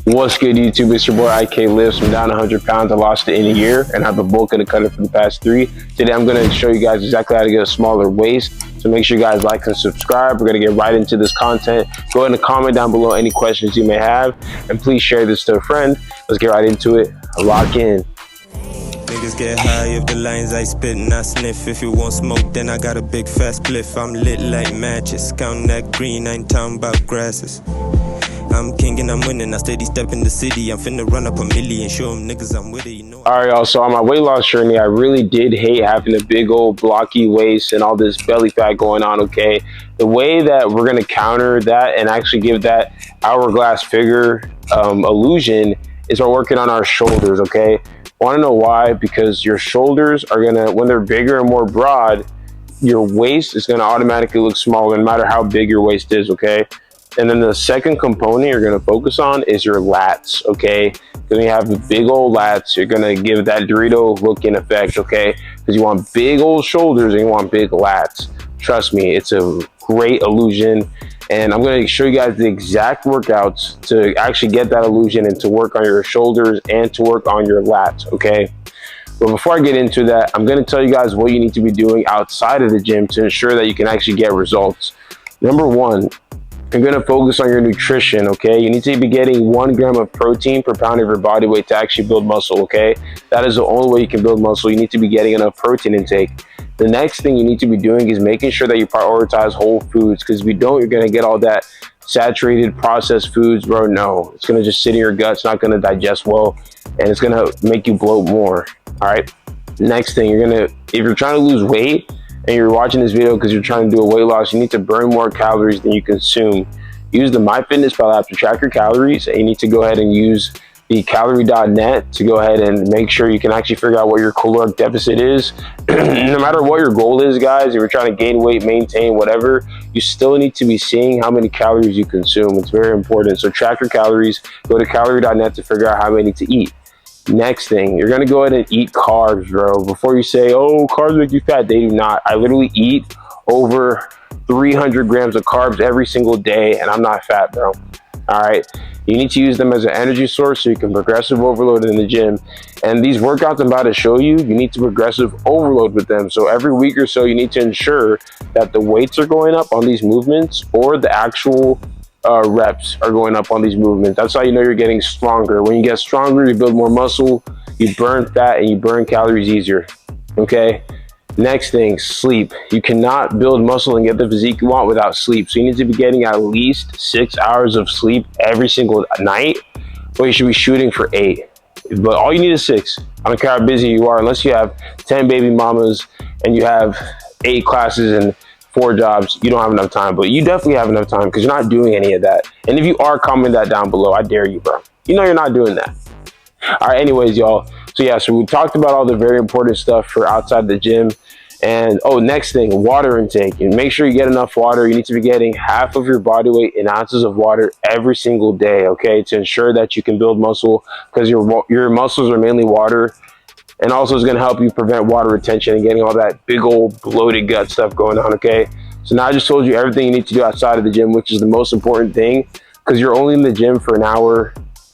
What's good, YouTube? It's your boy IK Lifts. I'm down 100 pounds. I lost it in a year and I've been bulking and cutting for the past 3. Today I'm going to show you guys exactly how to get a smaller waist. So make sure you guys like and subscribe. We're going to get right into this content. Go ahead and comment down below any questions you may have. And please share this to a friend. Let's get right into it. Lock in. Niggas get high if the lines I spit and I sniff. If you want smoke, then I got a big fast spliff. I'm lit like matches, count that green, I ain't talking about grasses. I'm king and I'm winning, I steady step in the city. I'm finna run up a million, show them niggas I'm with it, you know. Alright, y'all, so on my weight loss journey, I really did hate having a big old blocky waist and all this belly fat going on, okay? The way that we're gonna counter that and actually give that hourglass figure illusion is by working on our shoulders, okay? Want to know why? Because your shoulders are gonna, when they're bigger and more broad, your waist is gonna automatically look smaller no matter how big your waist is, okay? And then the second component you're gonna focus on is your lats, okay? Because you have the big old lats, you're gonna give that Dorito looking effect, okay? Because you want big old shoulders and you want big lats. Trust me, it's a great illusion. And I'm gonna show you guys the exact workouts to actually get that illusion and to work on your shoulders and to work on your lats, okay? But before I get into that, I'm gonna tell you guys what you need to be doing outside of the gym to ensure that you can actually get results. Number one, you're gonna focus on your nutrition, okay? You need to be getting 1 gram of protein per pound of your body weight to actually build muscle, okay? That is the only way you can build muscle. You need to be getting enough protein intake. The next thing you need to be doing is making sure that you prioritize whole foods, because if you don't, you're gonna get all that saturated processed foods, bro. No, it's gonna just sit in your gut, it's not gonna digest well, and it's gonna make you bloat more, all right? Next thing, if you're trying to lose weight, and you're watching this video because you're trying to do a weight loss, you need to burn more calories than you consume. Use the MyFitnessPal app to track your calories, and you need to go ahead and use the calorie.net to go ahead and make sure you can actually figure out what your caloric deficit is. No matter what your goal is, guys, if you're trying to gain weight, maintain, whatever, you still need to be seeing how many calories you consume. It's very important. So track your calories, go to calorie.net to figure out how many to eat. Next thing, you're gonna go ahead and eat carbs, bro. Before you say, oh, carbs make you fat, they do not. I literally eat over 300 grams of carbs every single day, and I'm not fat, bro. All right, you need to use them as an energy source so you can progressive overload in the gym. And these workouts I'm about to show you, you need to progressive overload with them. So every week or so, you need to ensure that the weights are going up on these movements, or the actual reps are going up on these movements. That's how you know you're getting stronger. When you get stronger, you build more muscle, you burn fat, and you burn calories easier, okay? Next thing, sleep. You cannot build muscle and get the physique you want without sleep. So you need to be getting at least 6 hours of sleep every single night, but you should be shooting for 8. But all you need is 6. I don't care how busy you are, unless you have 10 baby mamas and you have 8 classes and 4 jobs, you don't have enough time. But you definitely have enough time because you're not doing any of that. And if you are, comment that down below. I dare you, bro. You know you're not doing that. All right, anyways, y'all. So yeah, so we talked about all the very important stuff for outside the gym. And oh, next thing, water intake. And make sure you get enough water. You need to be getting half of your body weight in ounces of water every single day, okay, to ensure that you can build muscle, because your muscles are mainly water. And also it's going to help you prevent water retention and getting all that big old bloated gut stuff going on, okay? So now I just told you everything you need to do outside of the gym, which is the most important thing, because you're only in the gym for an hour,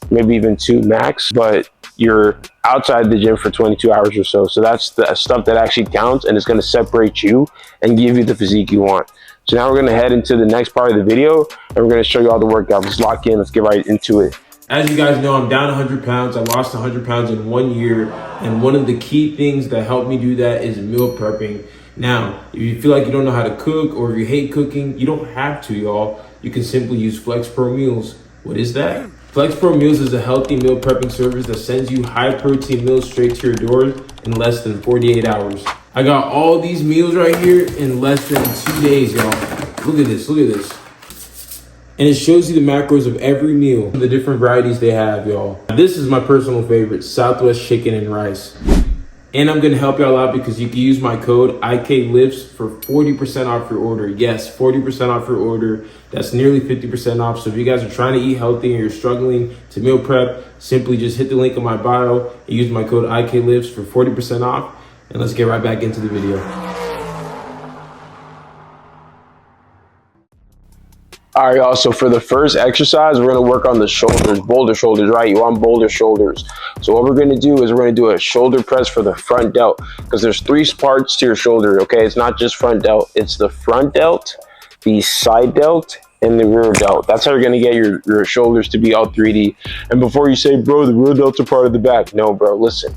maybe even 2 max, but you're outside the gym for 22 hours or so. So that's the stuff that actually counts, and it's going to separate you and give you the physique you want. So now we're going to head into the next part of the video, and we're going to show you all the workouts. Let's lock in. Let's get right into it. As you guys know, I'm down 100 pounds. I lost 100 pounds in 1 year. And one of the key things that helped me do that is meal prepping. Now, if you feel like you don't know how to cook, or if you hate cooking, you don't have to, y'all. You can simply use Flex Pro Meals. What is that? Flex Pro Meals is a healthy meal prepping service that sends you high protein meals straight to your door in less than 48 hours. I got all these meals right here in less than 2 days, y'all. Look at this, look at this. And it shows you the macros of every meal, the different varieties they have, y'all. This is my personal favorite, Southwest chicken and rice. And I'm gonna help y'all out because you can use my code IKLIFTS for 40% off your order. Yes, 40% off your order. That's nearly 50% off. So if you guys are trying to eat healthy and you're struggling to meal prep, simply just hit the link in my bio and use my code IKLIFTS for 40% off. And let's get right back into the video. All right, y'all. So for the first exercise, we're gonna work on the shoulders, boulder shoulders, right? You want boulder shoulders. So what we're gonna do is we're gonna do a shoulder press for the front delt, because there's 3 parts to your shoulder, okay? It's not just front delt, it's the front delt, the side delt, and the rear delt. That's how you're gonna get your shoulders to be all 3D. And before you say, bro, the rear delts are part of the back. No, bro, listen.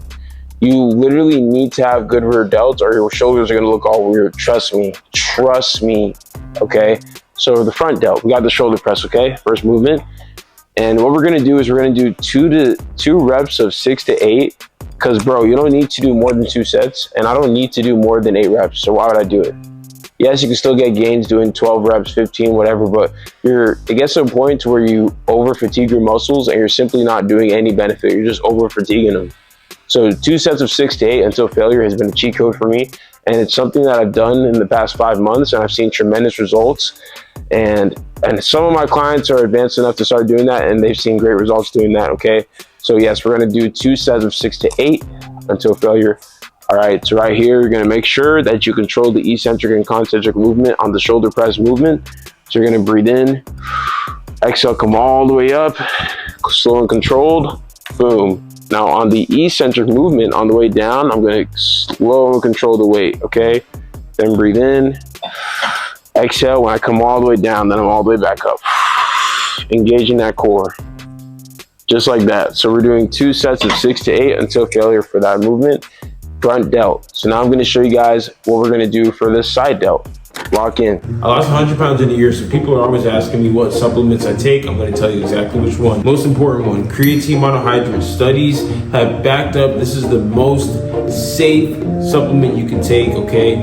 You literally need to have good rear delts or your shoulders are gonna look all weird. Trust me, okay? So the front delt, we got the shoulder press, okay? First movement. And what we're gonna do is we're gonna do 2 reps of 6 to 8, because bro, you don't need to do more than 2 sets, and I don't need to do more than 8 reps, so why would I do it? Yes, you can still get gains doing 12 reps, 15, whatever, but it gets to a point to where you over fatigue your muscles and you're simply not doing any benefit, you're just over fatiguing them. So 2 sets of 6 to 8 until failure has been a cheat code for me. And it's something that I've done in the past 5 months, and I've seen tremendous results. And some of my clients are advanced enough to start doing that, and they've seen great results doing that, okay? So yes, we're gonna do 2 sets of 6 to 8 until failure. All right, so right here, you're gonna make sure that you control the eccentric and concentric movement on the shoulder press movement. So you're gonna breathe in, exhale, come all the way up, slow and controlled, boom. Now on the eccentric movement on the way down, I'm gonna slow and control the weight, okay? Then breathe in, exhale. When I come all the way down, then I'm all the way back up. Engaging that core, just like that. So we're doing 2 sets of 6 to 8 until failure for that movement. Front delt. So now I'm gonna show you guys what we're gonna do for this side delt. Lock in. I lost 100 pounds in a year, so people are always asking me what supplements I take. I'm going to tell you exactly which one. Most important one, creatine monohydrate. Studies have backed up this is the most safe supplement you can take, okay?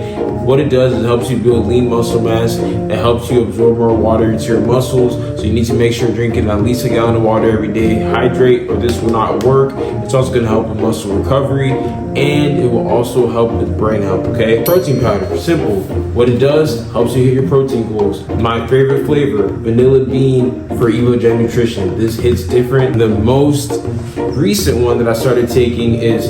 What it does is it helps you build lean muscle mass. It helps you absorb more water into your muscles. So you need to make sure you're drinking at least a gallon of water every day. Hydrate or this will not work. It's also going to help with muscle recovery, and it will also help with brain health, okay? Protein powder, simple. What it does, helps you hit your protein goals. My favorite flavor, vanilla bean for Evogen Nutrition. This hits different. The most recent one that I started taking is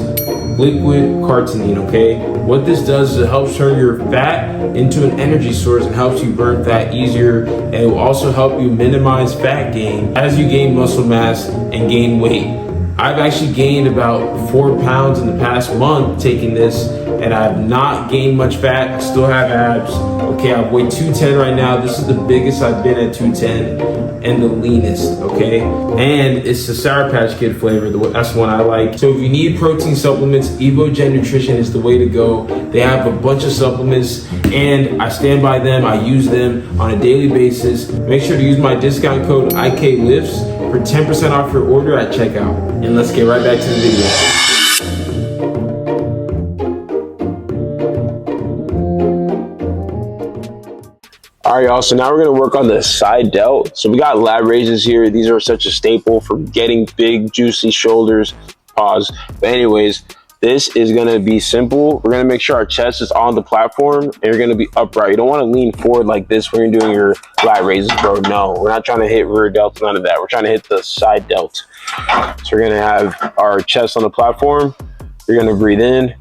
liquid carnitine, okay? What this does is it helps turn your fat into an energy source and helps you burn fat easier, and it will also help you minimize fat gain as you gain muscle mass and gain weight. I've actually gained about 4 pounds in the past month taking this, and I've not gained much fat. I still have abs. Okay, I weigh 210 right now. This is the biggest I've been at 210 and the leanest, okay? And it's the Sour Patch Kid flavor. That's the one I like. So if you need protein supplements, Evogen Nutrition is the way to go. They have a bunch of supplements, and I stand by them. I use them on a daily basis. Make sure to use my discount code IKLIFTS for 10% off your order at checkout. And let's get right back to the video. All right, y'all, so now we're gonna work on the side delt. So we got lat raises here. These are such a staple for getting big, juicy shoulders. Pause. But anyways, this is gonna be simple. We're gonna make sure our chest is on the platform and you're gonna be upright. You don't wanna lean forward like this when you're doing your lat raises, bro. No, we're not trying to hit rear delts, none of that. We're trying to hit the side delt. So we're gonna have our chest on the platform. You're gonna breathe in,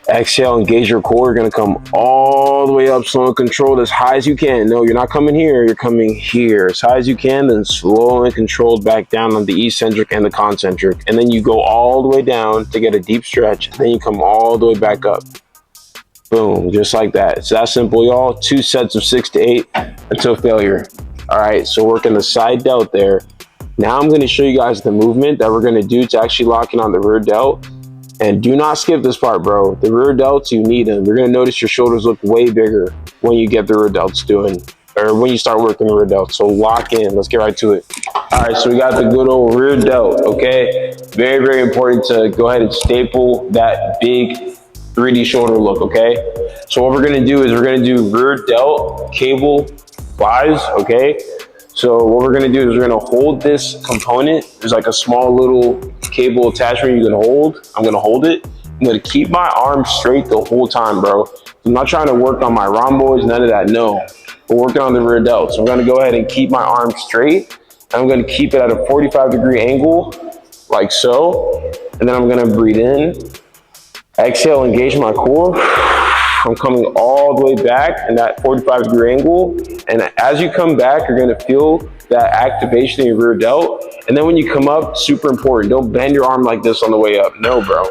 exhale, engage your core. You're gonna come all the way up, slow and controlled as high as you can. No, you're not coming here, you're coming here. As high as you can, then slow and controlled back down on the eccentric and the concentric. And then you go all the way down to get a deep stretch. Then you come all the way back up. Boom, just like that. It's that simple, y'all. 2 sets of 6 to 8 until failure. All right, so working the side delt there. Now I'm gonna show you guys the movement that we're gonna do to actually lock in on the rear delt. And do not skip this part, bro. The rear delts, you need them. You're gonna notice your shoulders look way bigger when you get the rear delts doing, or when you start working the rear delts. So lock in, let's get right to it. All right, so we got the good old rear delt, okay? Very, very important to go ahead and staple that big 3D shoulder look, okay? So what we're gonna do is we're gonna do rear delt cable flies, okay? So what we're gonna do is we're gonna hold this component. There's like a small little cable attachment you can hold. I'm gonna hold it. I'm gonna keep my arm straight the whole time, bro. I'm not trying to work on my rhomboids, none of that, no. We're working on the rear delt. So I'm gonna go ahead and keep my arm straight. And I'm gonna keep it at a 45-degree angle, like so. And then I'm gonna breathe in, exhale, engage my core. I'm coming all all the way back in that 45-degree angle. And as you come back, you're gonna feel that activation in your rear delt. And then when you come up, super important, don't bend your arm like this on the way up. No, bro.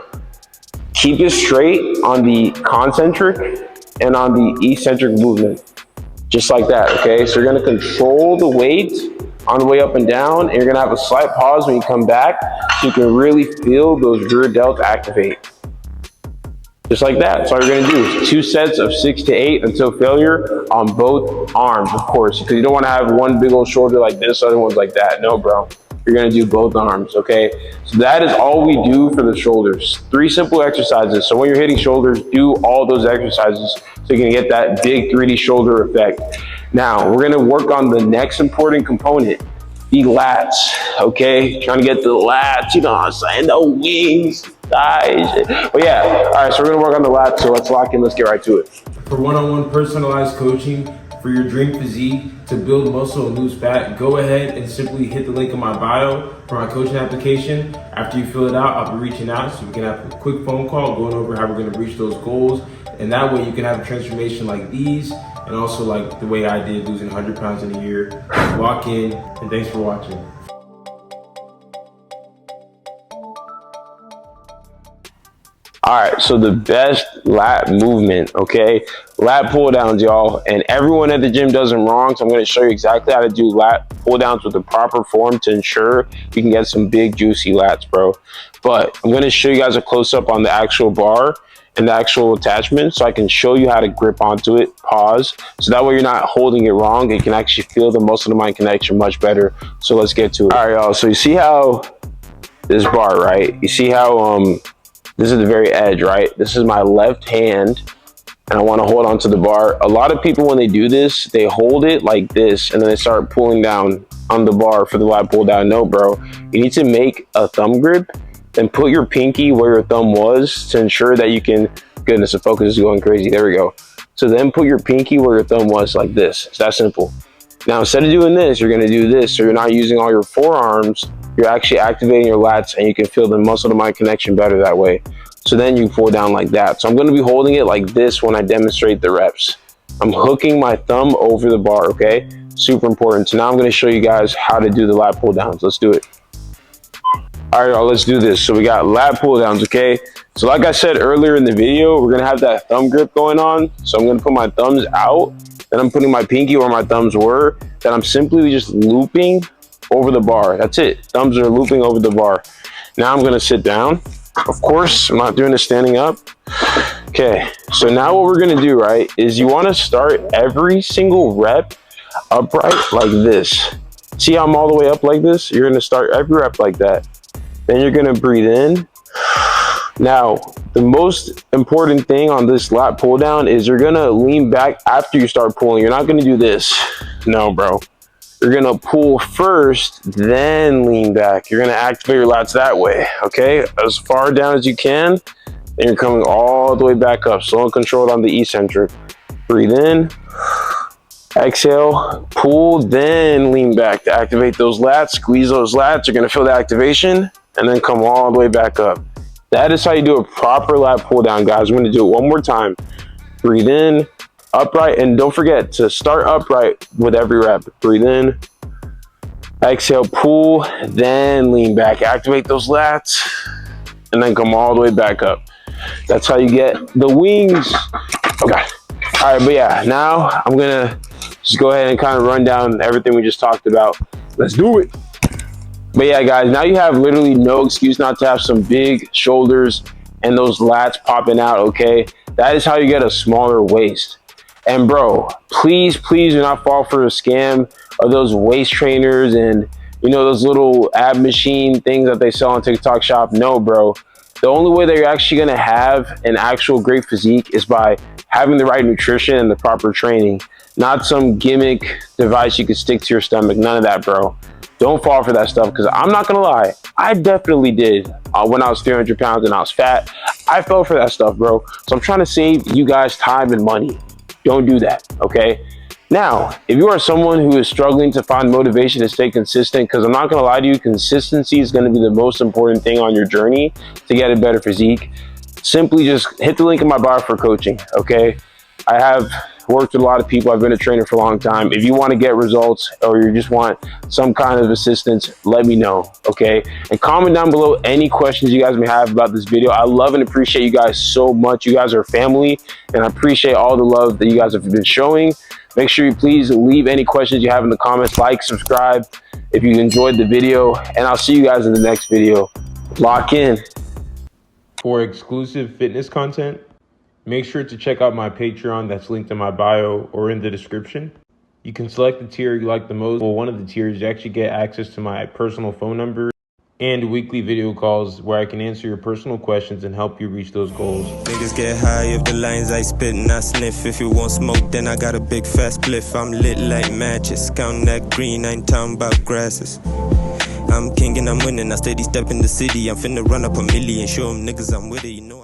Keep it straight on the concentric and on the eccentric movement. Just like that, okay? So you're gonna control the weight on the way up and down, and you're gonna have a slight pause when you come back so you can really feel those rear delts activate. Just like that. So all you're gonna do is 2 sets of 6 to 8 until failure on both arms, of course, because you don't wanna have one big old shoulder like this, other one's like that. No, bro. You're gonna do both arms, okay? So that is all we do for the shoulders. 3 simple exercises. So when you're hitting shoulders, do all those exercises so you can get that big 3D shoulder effect. Now, we're gonna work on the next important component, the lats, okay? Trying to get the lats, you know what I'm saying? The wings, thighs. But yeah, all right, so we're gonna work on the lats, so let's lock in, let's get right to it. For one-on-one personalized coaching for your dream physique to build muscle and lose fat, go ahead and simply hit the link in my bio for my coaching application. After you fill it out, I'll be reaching out so we can have a quick phone call going over how we're gonna reach those goals. And that way you can have a transformation like these, and also like the way I did, losing 100 pounds in a year. Walk in, and thanks for watching. All right, so the best lat movement, okay? Lat pull downs, y'all. And everyone at the gym does them wrong, so I'm gonna show you exactly how to do lat pull downs with the proper form to ensure you can get some big, juicy lats, bro. But I'm gonna show you guys a close-up on the actual bar and the actual attachment so I can show you how to grip onto it, pause. So that way you're not holding it wrong. You can actually feel the muscle to mind connection much better. So let's get to it. All right, y'all, so you see how this bar, right? You see how, this is the very edge, right? This is my left hand, and I want to hold onto the bar. A lot of people, when they do this, they hold it like this, and then they start pulling down on the bar for the lat pull down. No, bro. You need to make a thumb grip and put your pinky where your thumb was to ensure that you can, goodness, the focus is going crazy. There we go. So then put your pinky where your thumb was like this. It's that simple. Now, instead of doing this, you're going to do this. So you're not using all your forearms. You're actually activating your lats, and you can feel the muscle to mind connection better that way. So then you pull down like that. So I'm going to be holding it like this when I demonstrate the reps. I'm hooking my thumb over the bar, okay? Super important. So now I'm going to show you guys how to do the lat pull downs. Let's do it. All right, y'all, let's do this. So we got lat pull downs, okay? So like I said earlier in the video, we're going to have that thumb grip going on. So I'm going to put my thumbs out, then I'm putting my pinky where my thumbs were. Then I'm simply just looping over the bar. That's it. Thumbs are looping over the bar. Now I'm going to sit down. Of course, I'm not doing this standing up. Okay, so now what we're going to do, right, is you want to start every single rep upright like this. See how I'm all the way up like this? You're going to start every rep like that. Then you're going to breathe in. Now, the most important thing on this lat pull down is you're going to lean back after you start pulling. You're not going to do this. No, bro. You're going to pull first, then lean back. You're going to activate your lats that way, okay? As far down as you can, then you're coming all the way back up. Slow and controlled on the eccentric. Breathe in. Exhale, pull, then lean back to activate those lats. Squeeze those lats. You're going to feel the activation, and then come all the way back up. That is how you do a proper lat pull down, guys. We're going to do it one more time. Breathe in. Upright, and don't forget to start upright with every rep. Breathe in, exhale, pull, then lean back. Activate those lats, and then come all the way back up. That's how you get the wings. Okay. All right, but yeah, now I'm gonna just go ahead and kind of run down everything we just talked about. Let's do it. But yeah, guys, now you have literally no excuse not to have some big shoulders and those lats popping out, okay? That is how you get a smaller waist. And bro, please do not fall for a scam of those waist trainers and, you know, those little ab machine things that they sell on TikTok shop. No, bro. The only way that you're actually going to have an actual great physique is by having the right nutrition and the proper training, not some gimmick device you can stick to your stomach. None of that, bro. Don't fall for that stuff, because I'm not going to lie. I definitely did when I was 300 pounds and I was fat. I fell for that stuff, bro. So I'm trying to save you guys time and money. Don't do that, okay? Now, if you are someone who is struggling to find motivation to stay consistent, because I'm not going to lie to you, consistency is going to be the most important thing on your journey to get a better physique. Simply just hit the link in my bio for coaching, okay? I have worked with a lot of people. I've been a trainer for a long time. If you want to get results or you just want some kind of assistance, let me know, okay? And comment down below any questions you guys may have about this video. I love and appreciate you guys so much. You guys are family, and I appreciate all the love that you guys have been showing. Make sure you please leave any questions you have in the comments. Like, subscribe if you enjoyed the video, and I'll see you guys in the next video. Lock in. For exclusive fitness content, make sure to check out my Patreon that's linked in my bio or in the description. You can select the tier you like the most. Well, one of the tiers, you actually get access to my personal phone number and weekly video calls where I can answer your personal questions and help you reach those goals. Niggas get high if the lines I spit and I sniff. If you want smoke, then I got a big fat spliff. I'm lit like matches, counting that green, I ain't talking about grasses. I'm king and I'm winning, I steady step in the city. I'm finna run up a million, show them niggas I'm with it, you know.